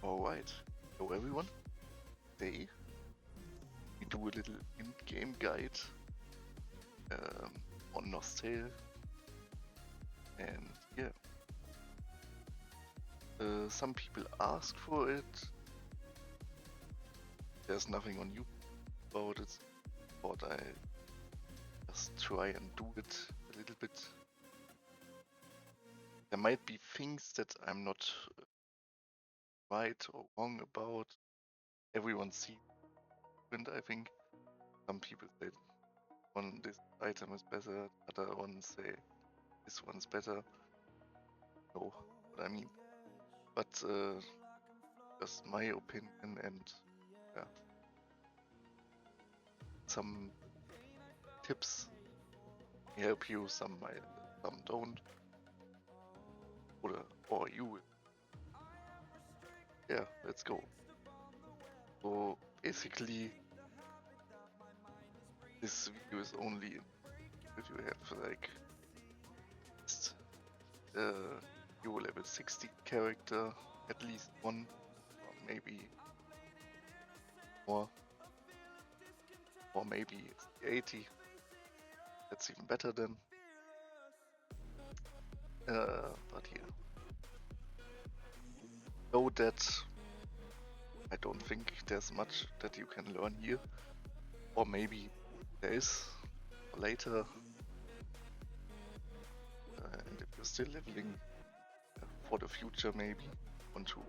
Alright, hello everyone. Today we do a little Endgame guide on Nostale, and yeah, some people asked for it. There's nothing on you about it, but I just try and do it a little bit. There might be things that I'm not right or wrong about. Everyone sees it, I think. Some people say this item is better, other ones say this one's better. Know what I mean? But just my opinion, and yeah, some tips help you, some might, some don't, or you will. Yeah, let's go. So basically, this video is only if you have like your level 60 character, at least one, or maybe more, or maybe it's 80. That's even better then. But yeah, know that I don't think there's much that you can learn here, or maybe there is later. And if you're still leveling for the future, maybe want to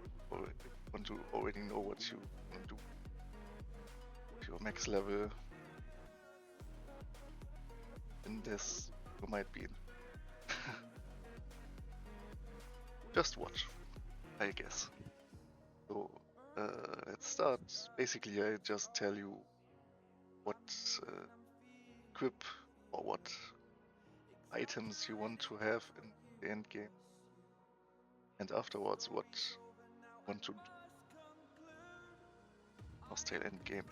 already know what you want to do with your max level, in this you might be in. Just watch, I guess. So let's start. Basically, I just tell you what equip or what items you want to have in the end game, and afterwards what you want to do Nostale end game.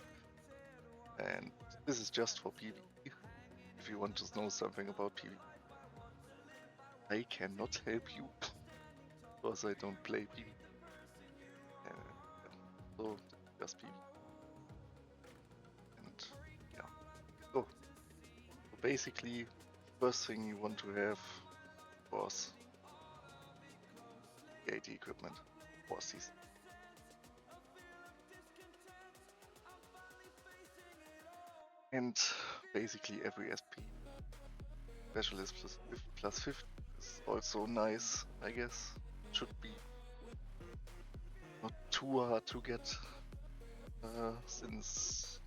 And this is just for PvE. If you want to know something about PvE, I cannot help you because I don't play PvE. So just PvE. And yeah. So basically, first thing you want to have was the AT equipment for season. And basically every SP specialist plus 50 is also nice, I guess. Should be not too hard to get, since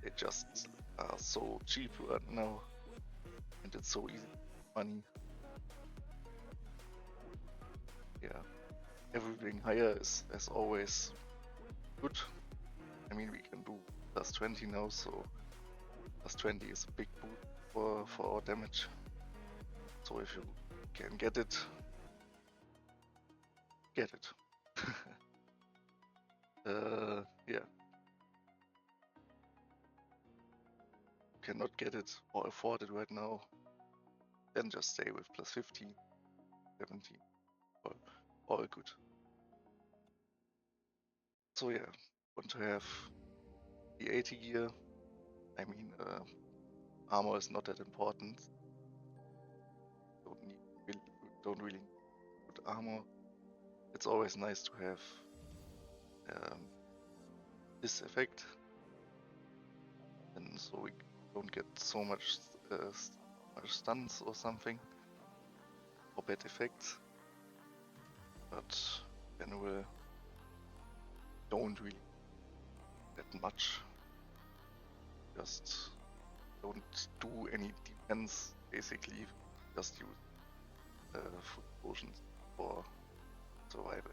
they just are so cheap right now, and it's so easy money. Yeah, everything higher is as always good. I mean, we can do plus 20 now, so plus 20 is a big boost for our damage. So if you can get it, get it. Yeah. Cannot get it or afford it right now, then just stay with plus 15, 17, all good. So yeah, want to have the 80 gear. I mean, armor is not that important. Don't really need good armor. It's always nice to have this effect, and so we don't get so much stuns or something, or bad effects. But general don't really that much. Just don't do any defense, basically. Just use food potions for survival.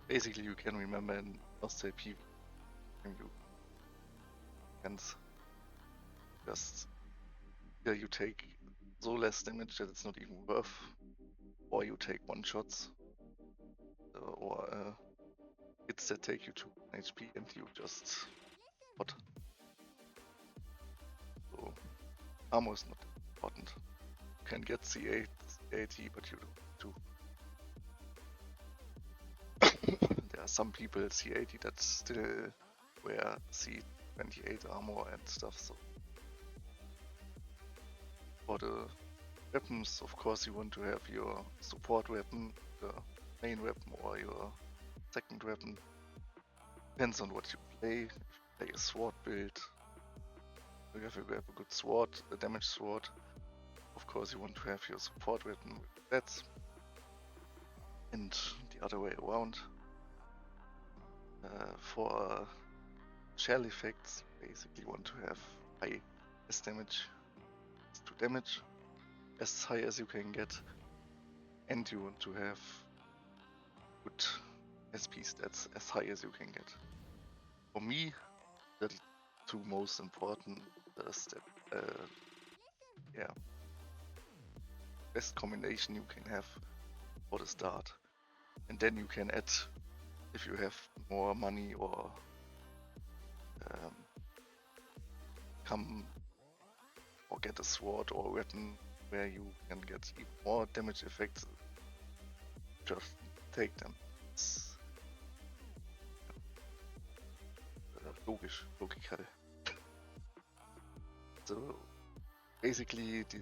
Basically, you can remember in Nostale PV, when you can just you take so less damage that it's not even worth, or you take one shots, or hits that take you to HP and you just what? So armor is not important. You can get C8, 80, but you don't do. some people C80 that still wear C28 armor and stuff. So for the weapons, of course, you want to have your support weapon, the main weapon, or your second weapon. Depends on what you play. If you play a sword build, you have a good sword, a damage sword. Of course, you want to have your support weapon with that, and the other way around. For shell effects, basically you want to have high S damage, S2 damage, as high as you can get, and you want to have good SP stats as high as you can get. For me, the two most important best combination you can have for the start, and then you can add if you have more money or come or get a sword or a weapon where you can get even more damage effects. Just take them. It's logical. So basically, the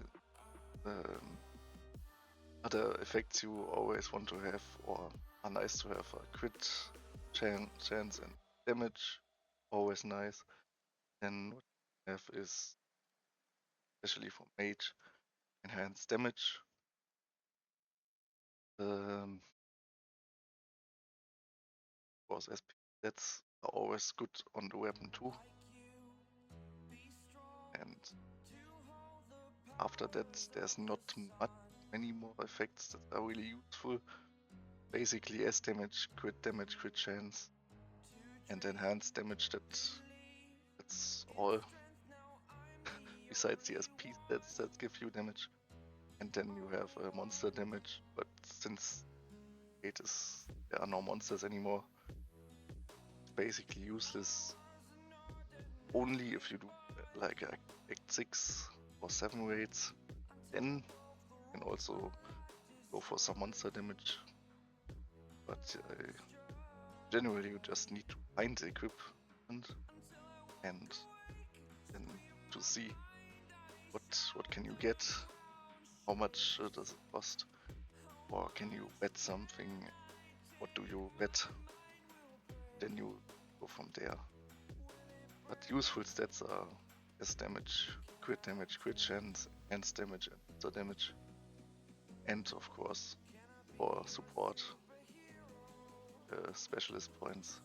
other effects you always want to have or are nice to have are crit chance and damage, always nice. And what you have is, especially for mage, enhanced damage. Of course, SP stats are always good on the weapon too. And after that, there's not many more effects that are really useful. Basically, S damage, crit chance, and enhanced damage. That's all. Besides the SP stats that give you damage, and then you have monster damage. But since there are no monsters anymore, it's basically useless. Only if you do like Act 6 or 7 raids, then you can also go for some monster damage. But generally, you just need to find the equipment and then to see what can you get, how much does it cost, or can you bet something, what do you bet, then you go from there. But useful stats are S damage, crit chance, enhanced damage, and monster damage, and of course for support, specialist points.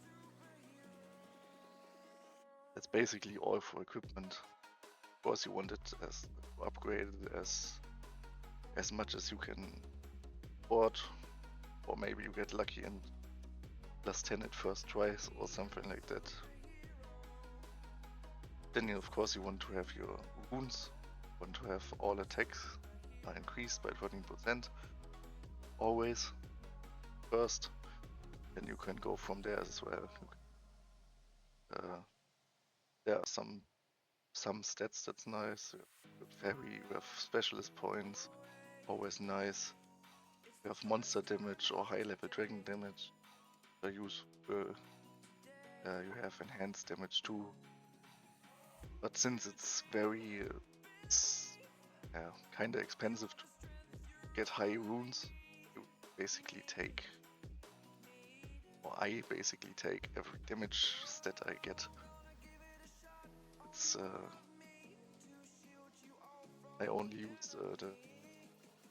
That's basically all for equipment. Of course, you want it as upgraded as much as you can afford, or maybe you get lucky and +10 at first tries or something like that. Then of course you want to have your wounds, you want to have all attacks are increased by 14%, always first, then you can go from there as well. There are some stats that's nice. You have fairy, you have specialist points, always nice. You have monster damage or high level dragon damage, they're useful. You have enhanced damage too. But since it's kinda expensive to get high runes, you basically take, or I basically take every damage stat I get. It's I only use the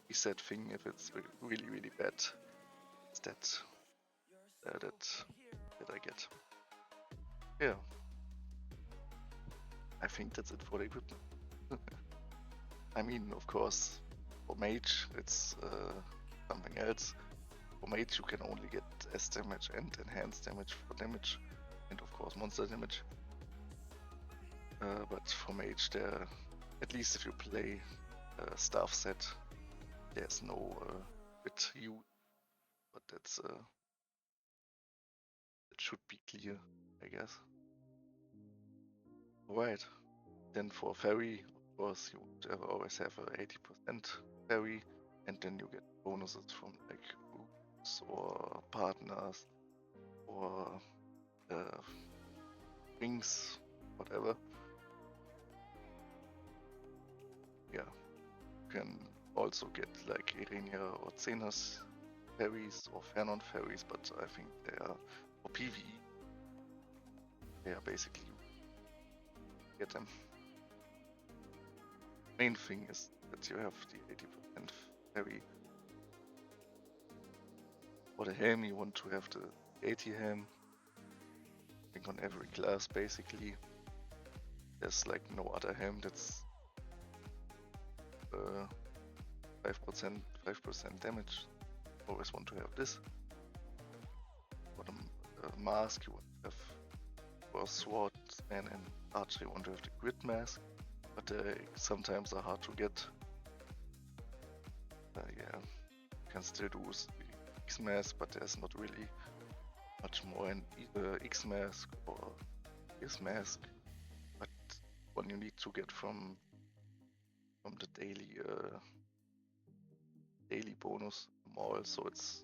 reset thing if it's really bad stat that I get. Yeah, I think that's it for the equipment. I mean, of course, for mage it's something else. For mage you can only get S damage and enhanced damage for damage, and of course monster damage. But for mage, at least if you play staff set, there's no bit U, but that should be clear, I guess. Alright, then for fairy, of course, you would always have a 80% fairy, and then you get bonuses from like groups or partners or wings, whatever. Yeah, you can also get like Irenia or Xenos ferries or Fernon ferries, but I think they are for PvE. They are basically get them. Main thing is that you have the 80% ferry. For the helm, you want to have the 80 helm. I think on every class basically. There's like no other helm that's 5% damage. Always want to have this. For the mask, you want to have for swordsman and archer, you want to have the grid mask, but they sometimes are hard to get. Yeah, you can still do X mask, but there's not really much more in either X mask or S mask. But one you need to get from the daily bonus mall, so it's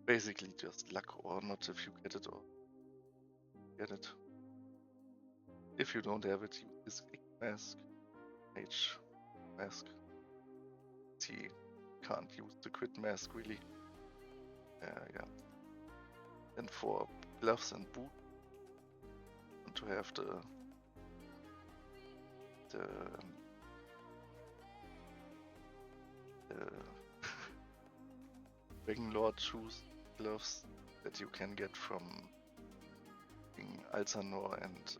basically just luck or not if you get it or get it. If you don't have it, use this X mask, H mask. He can't use the crit mask really. Yeah. And for gloves and boots, want to have the Dragon Lord shoes, gloves that you can get from Alzanor and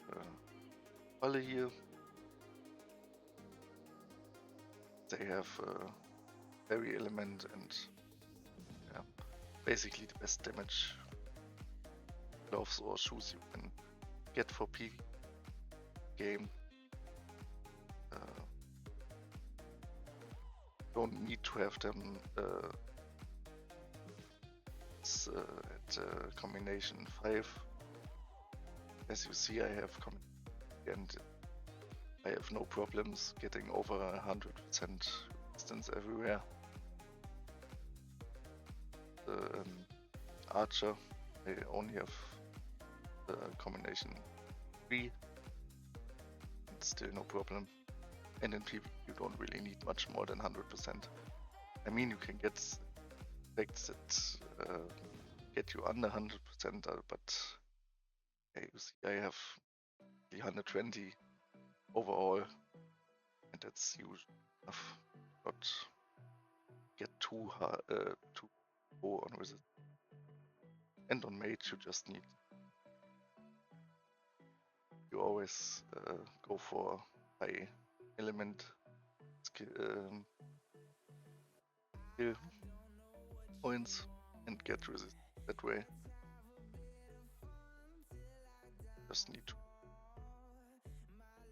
Olle here. They have fairy element and yeah, basically the best damage gloves or shoes you can get for PvE game. Don't need to have them at combination 5. As you see, I have and I have no problems getting over 100% distance everywhere. The archer, I only have the combination 3. It's still no problem. And in PvP you don't really need much more than 100%. I mean, you can get effects that get you under 100%, but you see I have 120 overall, and that's usually enough. Not get too hard, too low on resist. And on mage you just need. You always go for high element skill points and get resist that way. Just need to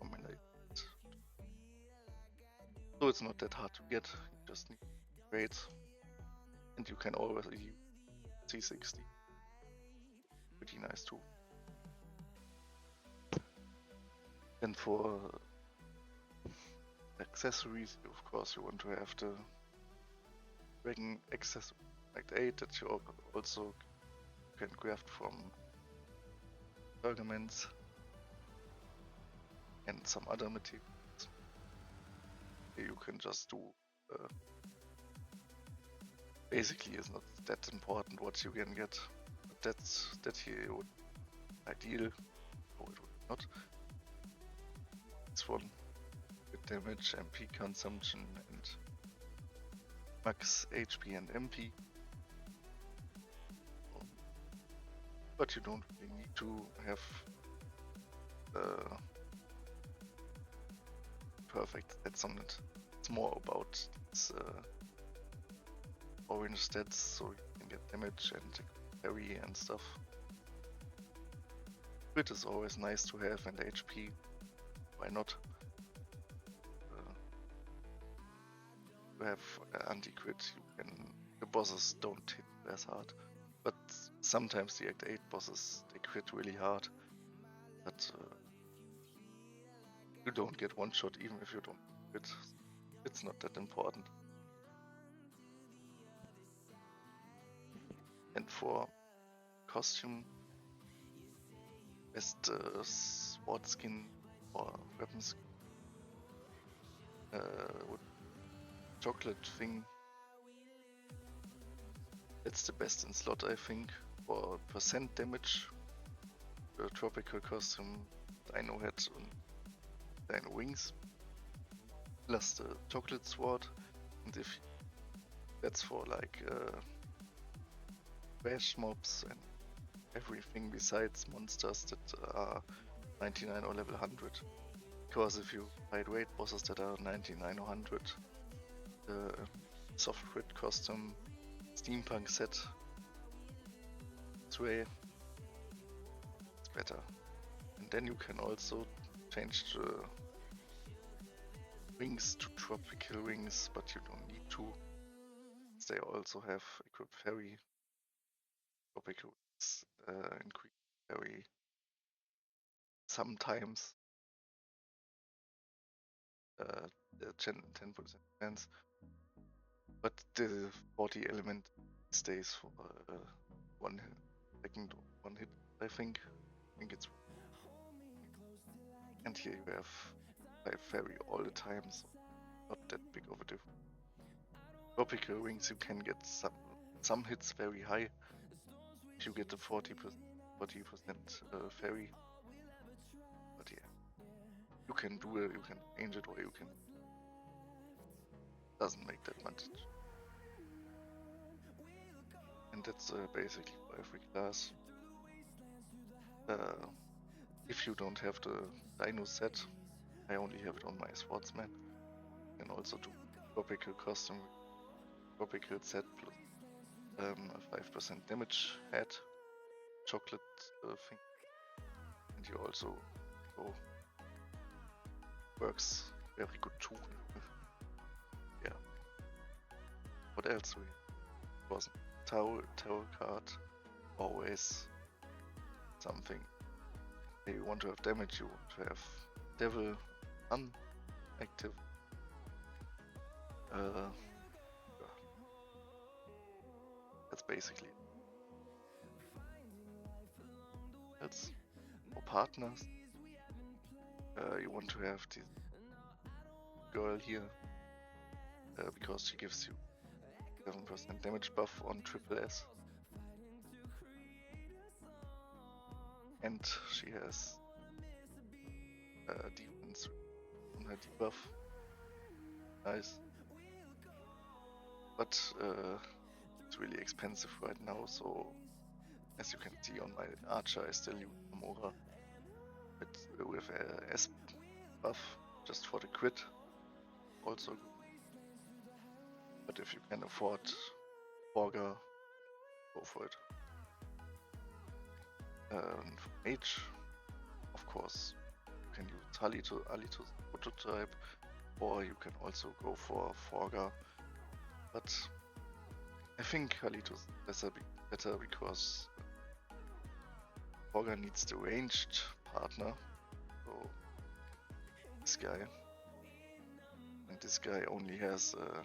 combine it. So it's not that hard to get, you just need grades. And you can always use C60. Pretty nice too. And for accessories, of course, you want to have the dragon accessory like 8 that you also can craft from pergaments and some other materials. You can just do basically is not that important what you can get. That here would ideal. No, it would not. This one with damage, MP consumption, and max HP and MP. But you don't really need to have perfect stats on it. It's more about its orange stats, so you can get damage and parry and stuff. Crit is always nice to have, and HP. Why not? You have anti-crit, the bosses don't hit as hard. But sometimes the Act 8 bosses, they crit really hard. But you don't get one shot even if you don't crit. It's not that important. And for costume, best sword skin or weapon skin, with chocolate thing. That's the best in slot, I think. For percent damage, the tropical costume, Dino head and Dino wings, plus the chocolate sword. And if that's for like bash mobs and everything besides monsters that are 99 or level 100. Because if you fight raid bosses that are 99 or 100, the soft crit costume steampunk set way it's better. And then you can also change the wings to tropical wings, but you don't need to. They also have equipped fairy tropical wings, increase fairy sometimes, 10% chance, but the 40 element stays for 1 second or 1 hit, I think. It's. And here you have 5 fairy all the time, so not that big of a difference. Tropical wings, you can get some hits very high if you get the 40% fairy. But yeah, you can do it, you can change it, or you can. Doesn't make that much. And that's basically for every class. If you don't have the Dino set, I only have it on my swordsman. You can also do tropical costume, tropical set plus a 5% damage head, chocolate thing, and you also go works very good too. Yeah. What else we was tarot card, always something. You want to have damage, you want to have devil active. That's basically it. Else, for partners, you want to have this girl here because she gives you 7% damage buff on triple S. And she has defense on her debuff. Nice. But it's really expensive right now, so as you can see on my archer, I still use Amora with a S buff just for the crit. Also good. But if you can afford Borga, go for it. For mage, of course, you can use Halitus prototype, or you can also go for Forga. But I think Halitus is better because Forga needs the ranged partner. So this guy, and this guy only has a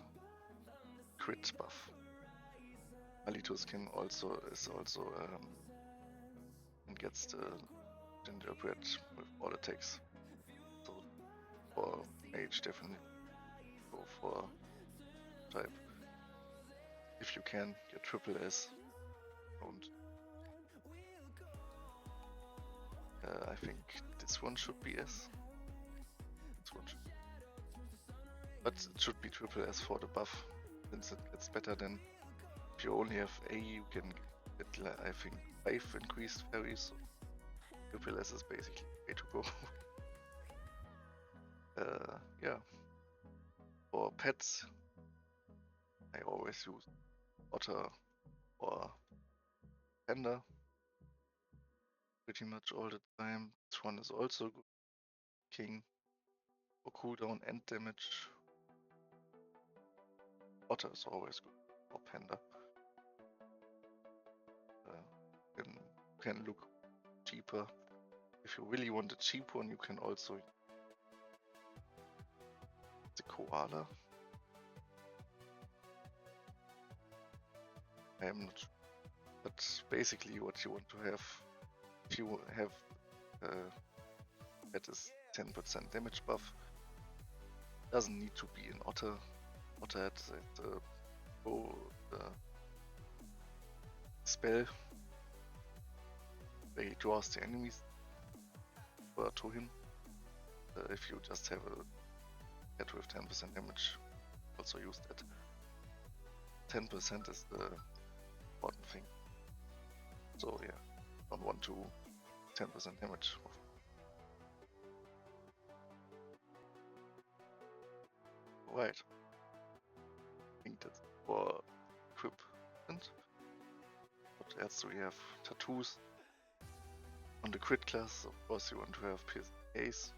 crit buff. Halitus is also and gets the gingerbread with all attacks. So for mage, definitely go for type. If you can get triple S, don't. I think this one should be S. This one should. But it should be triple S for the buff, since it gets better than if you only have A, you can get, I think, 5 increased fairies. So triple S is basically the way to go. Yeah. For pets, I always use otter or panda pretty much all the time. This one is also good. King for cooldown and damage. Otter is always good, or panda. Can look cheaper. If you really want a cheap one, you can also use the koala. I am not sure. But basically what you want to have, if you have that is 10% damage buff, doesn't need to be an Otterhead that spell where he draws the enemies to him. If you just have a head with 10% damage, also use that. 10% is the important thing. So yeah, don't want to 10% damage. Right. I think that's for equipment. What else do we have? Tattoos. On the crit class, of course, you want to have PSAs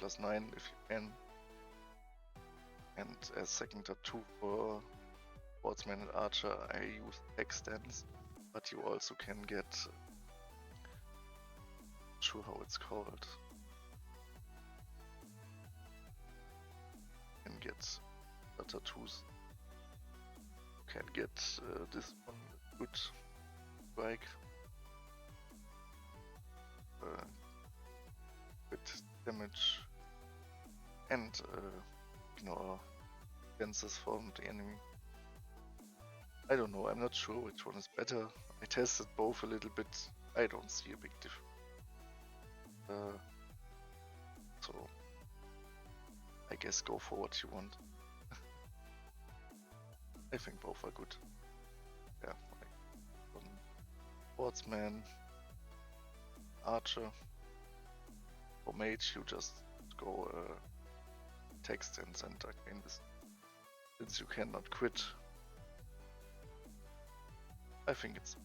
+9 if you can. And as second tattoo for Swordsman and Archer, I use extends, but you also can get, not sure how it's called. You can get the tattoos. You can get this one, good strike. Crit damage and ignore defenses from the enemy. I don't know, I'm not sure which one is better. I tested both a little bit. I don't see a big difference. So I guess go for what you want. I think both are good. Yeah, like Swordsman, Archer. For Mage, you just go text and send again this. Since you cannot quit, I think it's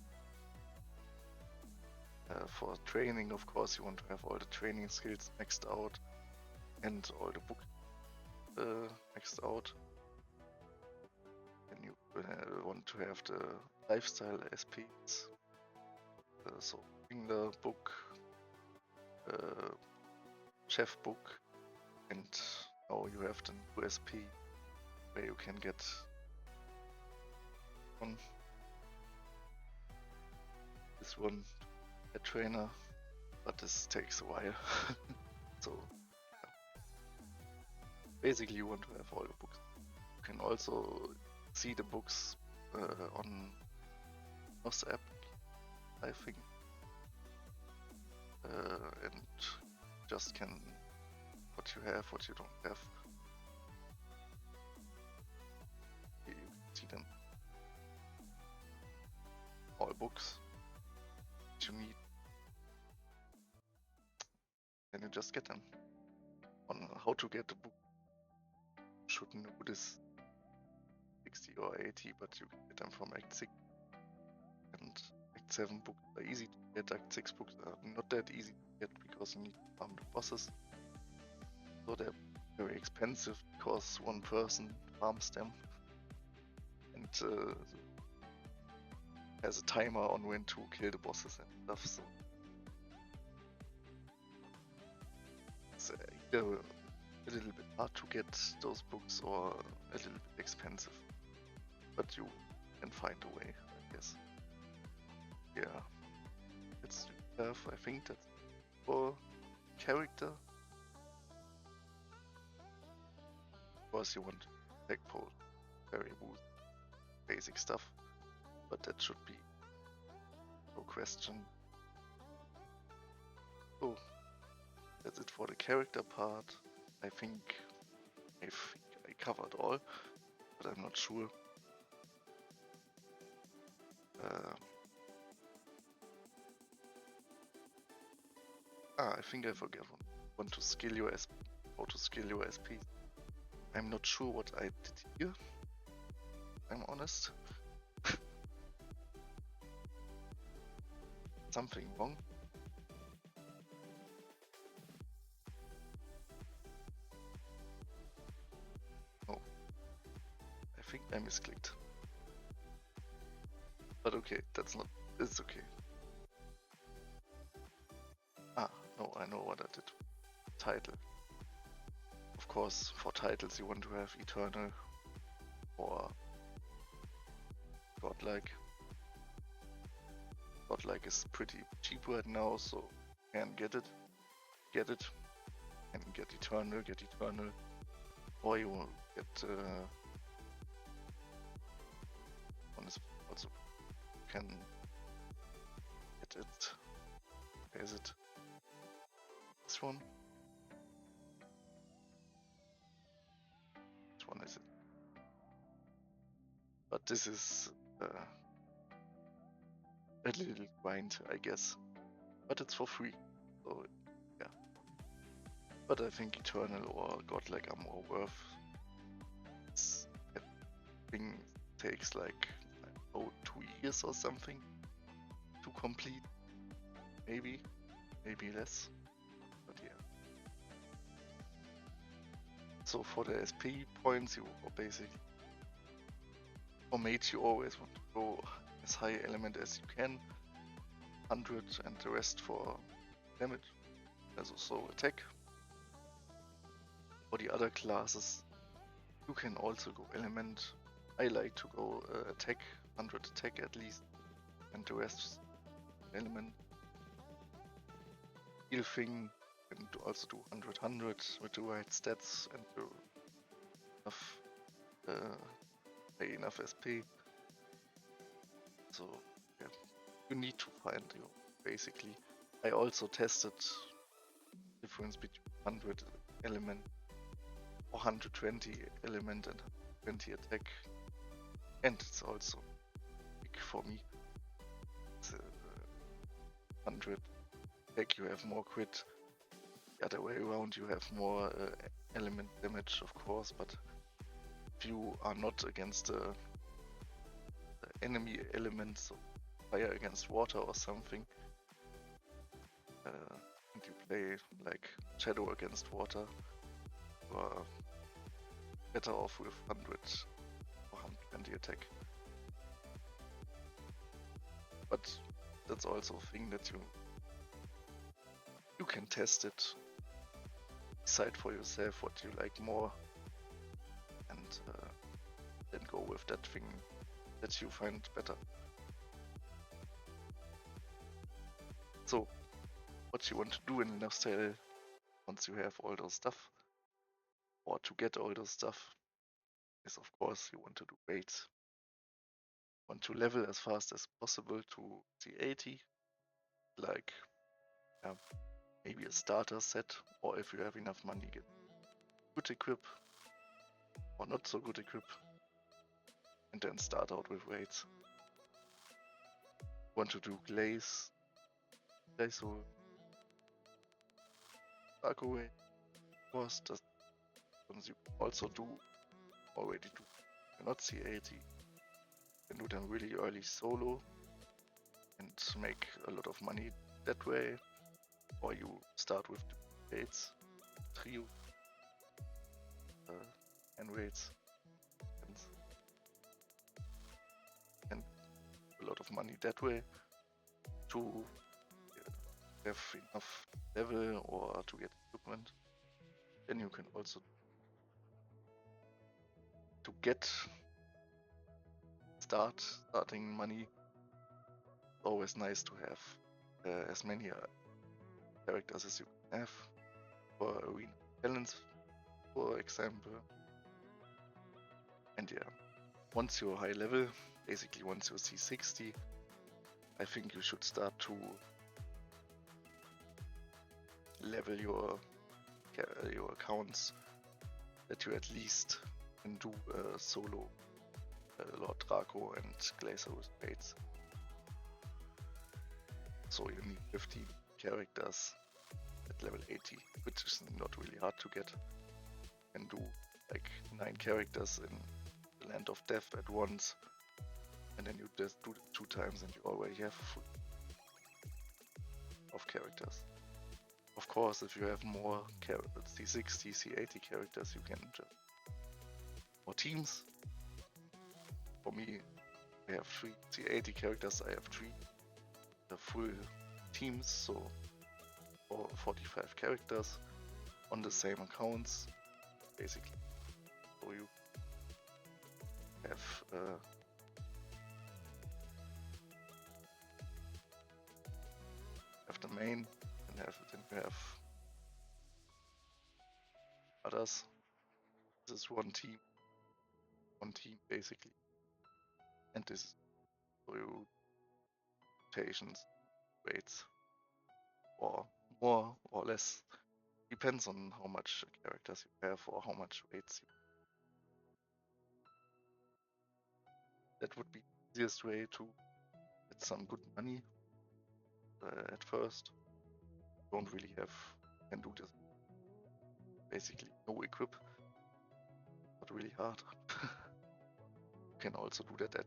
for training. Of course, you want to have all the training skills maxed out and all the book maxed out. And you want to have the lifestyle SPs. So Finger book, chef book, and now you have the new SP where you can get this one a trainer, but this takes a while. So yeah. Basically you want to have all the books. You can also see the books on Nostale app, I think, and just can what you have, what you don't have. You can see them, all books that you need, and you just get them. On how to get the book, you should know this 60 or 80, but you can get them from Act 6. And Act 7 books are easy to get. Act 6 books are not that easy to get because you need to farm the bosses. So they're very expensive because one person farms them and has a timer on when to kill the bosses and stuff. So it's either a little bit hard to get those books or a little bit expensive. But you can find a way, I guess. Yeah, let's do stuff. I think that's for character. Of course, you want tech pole, very boost, basic stuff, but that should be no question. So that's it for the character part. I think I covered all, but I'm not sure. I think I forgot one. Want to skill your SP? How to skill your SP? I'm not sure what I did here. I'm honest. Something wrong. No. I think I misclicked. But okay, that's not. It's okay. No, I know what I did. Title. Of course, for titles you want to have Eternal or Godlike. godlike is pretty cheap right now, so can get it, and get eternal, or you will get one is also can get it. Where is it? This one. Which one is it? But this is a little grind, I guess. But it's for free, so yeah. But I think Eternal or Godlike are more worth. That thing takes like, I don't know, 2 years or something to complete. Maybe less. But yeah. So for the SP points, you basically, for mage, you always want to go as high element as you can, 100, and the rest for damage, also attack. For the other classes, you can also go element. I like to go attack, 100 attack at least, and the rest element. Heal thing, you can also do 100 with the right stats and pay enough SP. So yeah, you need to find you basically. I also tested difference between 100 element or 120 element and 120 attack, and it's also big for me. It's 100 attack, you have more crit. The other way around, you have more element damage, of course, but if you are not against the enemy elements, so fire against water or something, and you play like shadow against water, you are better off with 100 or 120 attack. But that's also a thing that you can test it, decide for yourself what you like more, and then go with that thing that you find better. So, what you want to do in Nostale once you have all those stuff, or to get all those stuff, is of course you want to do raids. Want to level as fast as possible to C80, like maybe a starter set, or if you have enough money, get good equip or not so good equip, and then start out with raids. Want to do glaze or Dark Away, of course, that you also do already do. You're not C80, you can do them really early solo and make a lot of money that way, or you start with the raids, trio, and raids, and a lot of money that way to have enough level or to get equipment. Then you can also to get starting money. Always nice to have as many characters as you can have for arena talents, for example. And yeah, once you're high level, basically once you're C60, I think you should start to level your accounts that you at least can do solo Lord Draco and Glacier with raids. So you need 15 characters at level 80, which is not really hard to get. You can do like 9 characters in the Land of Death at once, and then you just do it 2 times and you already have full of characters. Of course, if you have more C60, C80 characters, you can just more teams. For me, I have 3 C80 characters, I have 3 full teams, so 45 characters on the same accounts, basically. So you have You have others. This is one team basically, and this is through rotations, weights, or more or less. Depends on how much characters you have or how much weights you. That would be the easiest way to get some good money at first. Don't really have, can do this basically no equip, not really hard. You can also do that at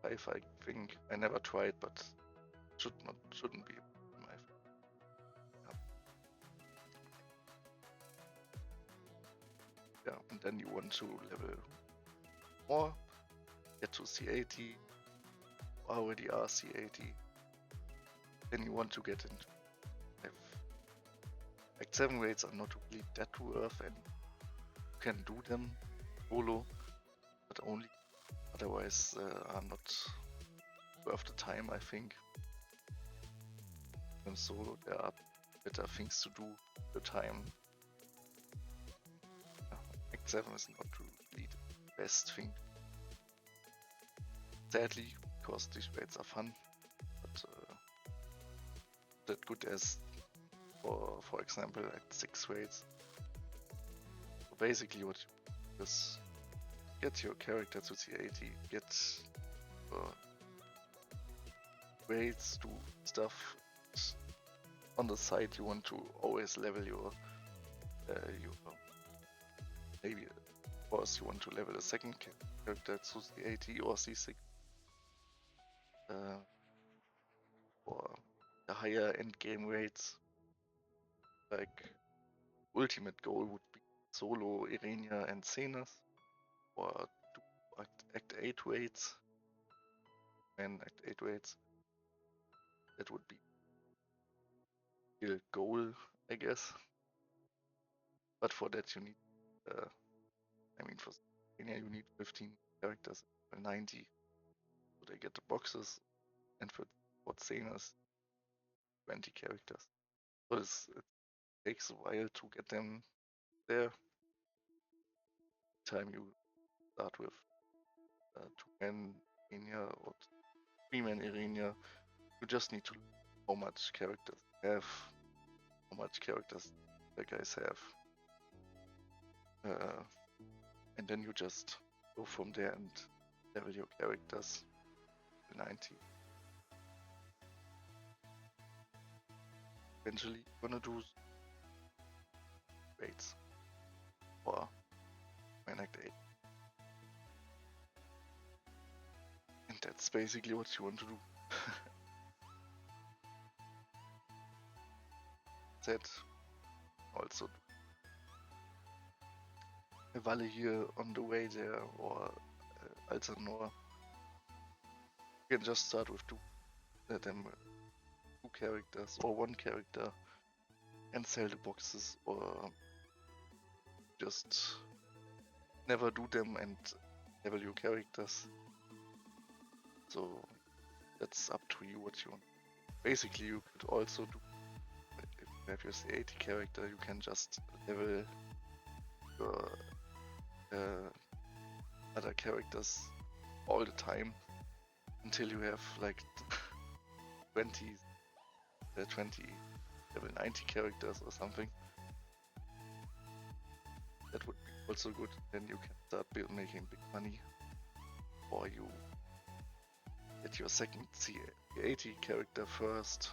25, I think. I never tried, but shouldn't be in my yeah. And then you want to level more, get to C80, already are C80. Then you want to get into Act 7 raids are not really that worth, and you can do them solo, but only otherwise are not worth the time, I think. When solo, there are better things to do at the time. Act 7 is not really the best thing. Sadly, because these raids are fun, but that good as for example Act 6 raids. So basically what you do is get your character to C80, get raids, do stuff. On the side you want to always level your maybe of course you want to level a second character to C80 or C6 for the higher endgame rates. Like ultimate goal would be solo Irenia and Xenas, or do Act 8 raids. And Act 8 raids, that would be the goal, I guess. But for that you need, for Irenia you need 15 characters, 90, so they get the boxes, and for Xenas 20 characters. So it takes a while to get them there. Time you start with 2-man Irenia or 3-man Irenia, you just need to know how much characters you have, how much characters the guys have. And then you just go from there and level your characters to 90. Eventually you're gonna do raids or main Act 8. And that's basically what you want to do. That also a Valle here on the way there, or Altanor. You can just start with two characters or one character and sell the boxes, or just never do them and level your characters. So that's up to you what you want. Basically you could also do, if you have your C80 character, you can just level your other characters all the time until you have like 20 level 90 characters or something. That would be also good. Then you can start making big money, or you get your second C80 character first.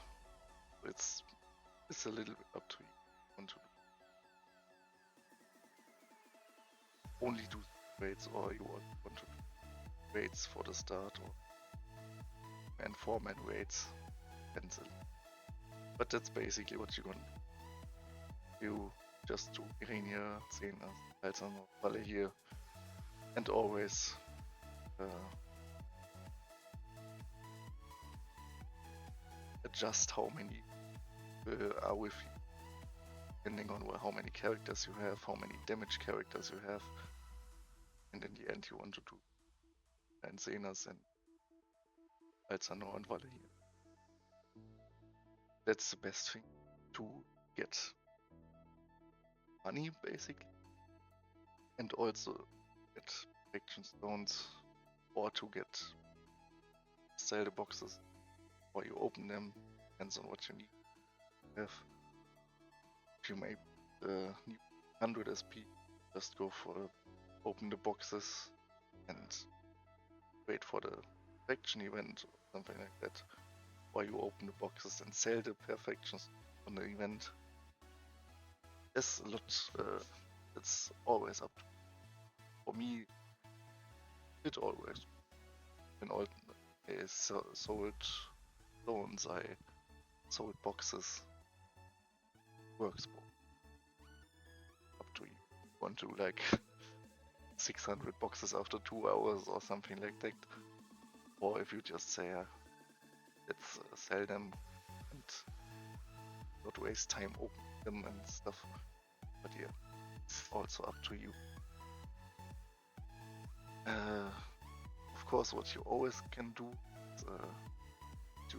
It's a little bit up to you. Want to only do raids, or you want to do raids for the start, or and 4-man raids, pencil. But that's basically what you're gonna do. You just do Irenia, Xenas, Altanor, Valle here, and always adjust how many are with you, depending on how many characters you have, how many damage characters you have, and in the end you want to do and Xenas and Altanor and Valle here. That's the best thing. to get money basically, and also get protection stones, or to sell the boxes, or you open them. Depends on what you need to have. If you maybe need 100 SP, just go for open the boxes and wait for the perfection event or something like that. Or you open the boxes and sell the perfections on the event. There's a lot. It's always up to. For me, it always. When all I sold stones, I sold boxes. Works up to you. Want to like 600 boxes after 2 hours or something like that. Or if you just say, let's sell them and not waste time opening them and stuff. But yeah, it's also up to you. Of course, what you always can do is to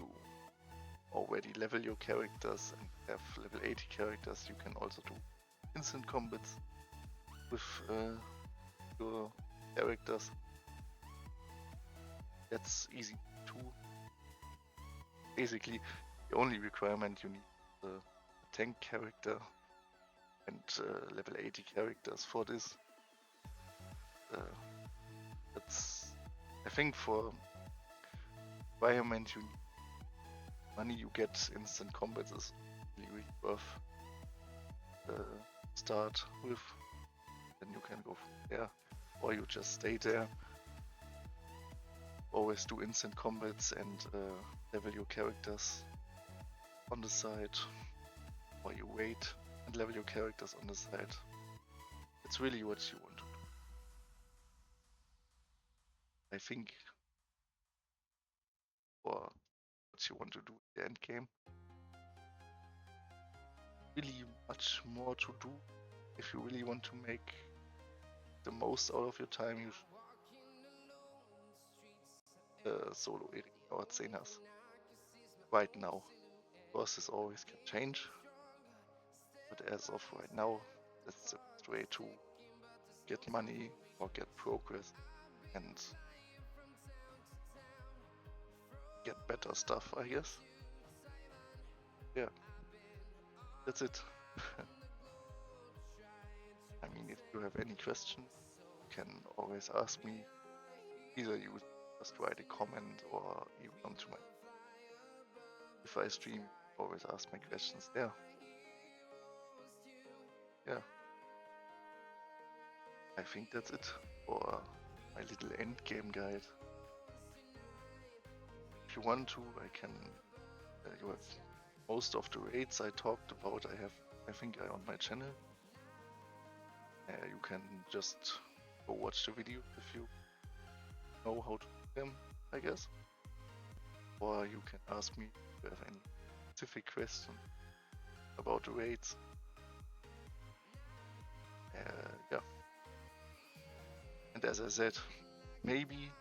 already level your characters and have level 80 characters. You can also do instant combats with your characters. That's easy too. Basically, the only requirement you need is a tank character and level 80 characters for this. That's, I think, for environment you need money. You get instant combats is really worth start with. Then you can go from there, or you just stay there. Always do instant combats and level your characters on the side, or you wait and level your characters on the side. It's really what you want to do. I think for what you want to do in the end game, really much more to do. If you really want to make the most out of your time, you solo Ering or Xenas right now. Of course, this always can change, but as of right now, that's the best way to get money or get progress and get better stuff, I guess. Yeah, that's it. I mean, if you have any question, you can always ask me. Either you just write a comment or you come to my. If I stream, always ask my questions there. Yeah, I think that's it for my little endgame guide. If you want to, I can. You have most of the raids I talked about. I think, on my channel. You can just go watch the video if you know how to do them, I guess. Or you can ask me if you have any specific question about the raids. Yeah. And as I said, maybe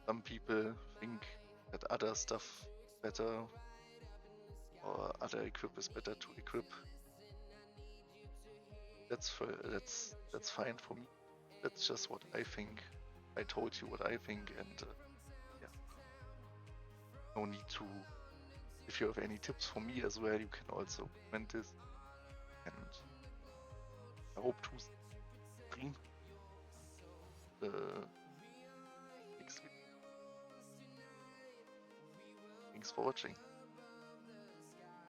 some people think that other stuff better or other equip is better to equip. That's fine for me. That's just what I think. I told you what I think, and yeah, no need to. If you have any tips for me as well, you can also comment this. And I hope to stream next week. Thanks for watching.